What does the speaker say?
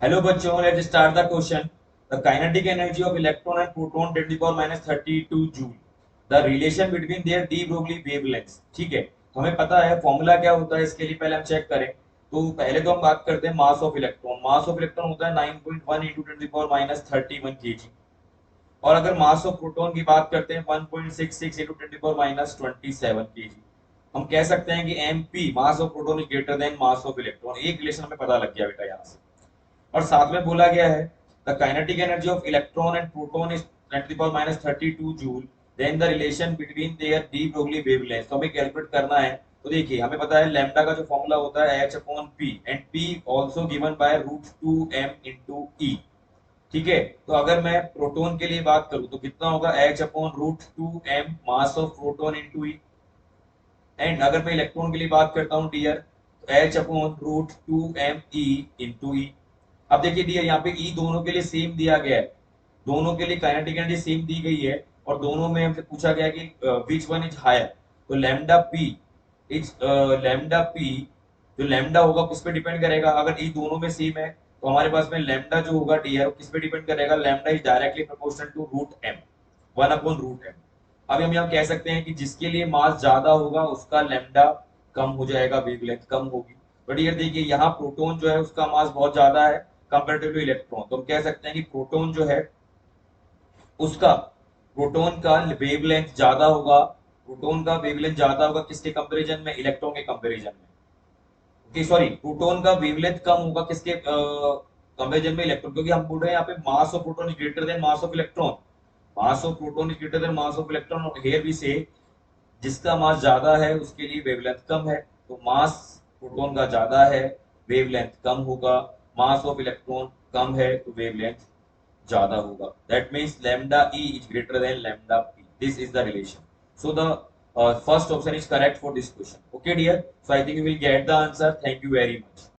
Hello बच्चों, let's start the question. The kinetic energy of electron and proton 10 to the power minus 32 joule. The relation between their de Broglie wavelengths. ठीक है, तो हमें पता है formula क्या होता है, इसके लिए पहले हम चेक करें। तो पहले तो हम बात करते हैं mass of electron. Mass of electron होता है 9.1 into 10 to the power minus 31 kg। और अगर मास ऑफ प्रोटॉन की बात करते हैं 1.66 into 10 to the power minus 27 kg। हम कह सकते हैं कि mp mass of proton is greater than mass of electron. एक रिलेशन हमें पता लग गया बेटा यहाँ से। और साथ में बोला गया है the kinetic energy of electron and proton is 10 to the power minus 32 joule. Then the relation between their de Broglie wavelength. तो हमें कैलकुलेट करना है। तो देखिए हमें पता है लैम्डा का जो फॉर्मूला होता है h upon p and p also given by root 2m into e। ठीक है, तो अगर मैं प्रोटॉन के लिए बात करूं तो कितना होगा h upon root 2m mass of proton into e। And अगर मैं इलेक्ट्रॉन के लिए बात करता हूं डियर, तो h upon root 2m e into e। अब देखिए डियर यहाँ पे ई दोनों के लिए सेम दिया गया है। दोनों के लिए काइनेटिक एनर्जी सेम दी गई है। और दोनों में हमसे पूछा गया कि विच वन इज हायर। तो lambda P is lambda P, जो लैम्डा होगा किस पे डिपेंड करेगा। अगर ई दोनों में सेम है तो हमारे पास में लैम्डा जो होगा डी है वो किस पे डिपेंड करेगा। Lambda is directly proportional to root M, 1/√m। अभी हम यहाँ कह सकते हैं कि जिसके लिए मास ज्यादा होगा उसका लैम्डा कम हो जाएगा, वेवलेंथ कम होगी। बट ये देखिए यहाँ प्रोटॉन जो है उसका मास बहुत ज्यादा है कंपेरेटिव टू इलेक्ट्रॉन। तो हम कह सकते हैं कि प्रोटॉन जो है उसका, प्रोटॉन का वेवलेंथ ज्यादा होगा। प्रोटॉन का वेवलेंथ ज्यादा होगा किसके कंपैरिजन में, इलेक्ट्रॉन के कंपैरिजन में। ओके सॉरी, प्रोटॉन का वेवलेंथ कम होगा किसके कंपैरिजन में, इलेक्ट्रॉन। क्योंकि हम बोल रहे हैं यहाँ पे मास of proton is greater than mass of electron. Mass of proton is greater than mass of electron. और हियर वी से जिसका मास ज्यादा है उसके लिए वेवलेंथ कम है। तो मास प्रोटॉन का ज्यादा है, वेवलेंथ कम होगा। मास ऑफ इलेक्ट्रॉन कम है तो वेवलेंथ ज्यादा होगा। That means lambda E is greater than lambda P. This is the relation. So the first option is correct for this question. Okay dear, so I think you will get the answer. Thank you very much.